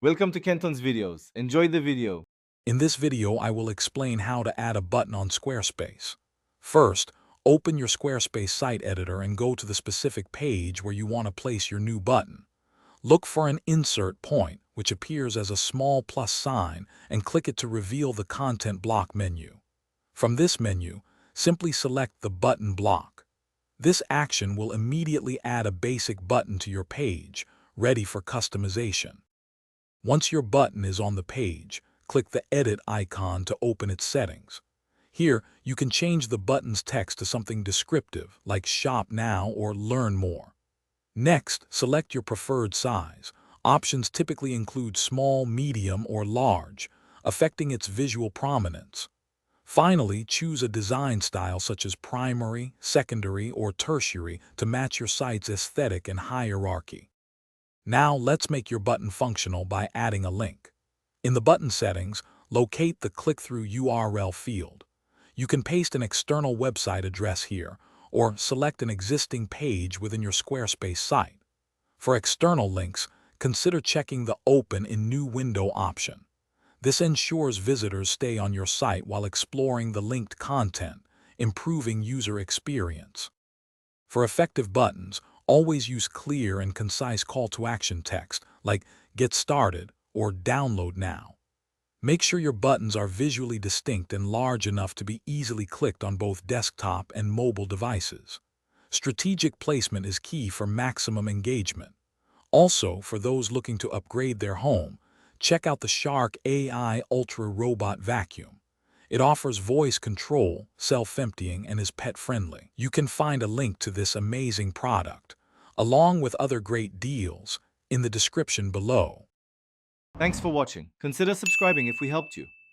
Welcome to Kenton's videos. Enjoy the video. In this video, I will explain how to add a button on Squarespace. First, open your Squarespace site editor and go to the specific page where you want to place your new button. Look for an insert point, which appears as a small plus sign, and click it to reveal the content block menu. From this menu, simply select the button block. This action will immediately add a basic button to your page, ready for customization. Once your button is on the page, click the Edit icon to open its settings. Here, you can change the button's text to something descriptive, like Shop Now or Learn More. Next, select your preferred size. Options typically include small, medium, or large, affecting its visual prominence. Finally, choose a design style such as primary, secondary, or tertiary to match your site's aesthetic and hierarchy. Now let's make your button functional by adding a link. In the button settings, locate the click-through URL field. You can paste an external website address here, or select an existing page within your Squarespace site. For external links, consider checking the Open in New Window option. This ensures visitors stay on your site while exploring the linked content, improving user experience. For effective buttons, always use clear and concise call-to-action text like Get Started or Download Now. Make sure your buttons are visually distinct and large enough to be easily clicked on both desktop and mobile devices. Strategic placement is key for maximum engagement. Also, for those looking to upgrade their home, check out the Shark AI Ultra Robot Vacuum. It offers voice control, self-emptying, and is pet-friendly. You can find a link to this amazing product, along with other great deals, in the description below. Thanks for watching. Consider subscribing if we helped you.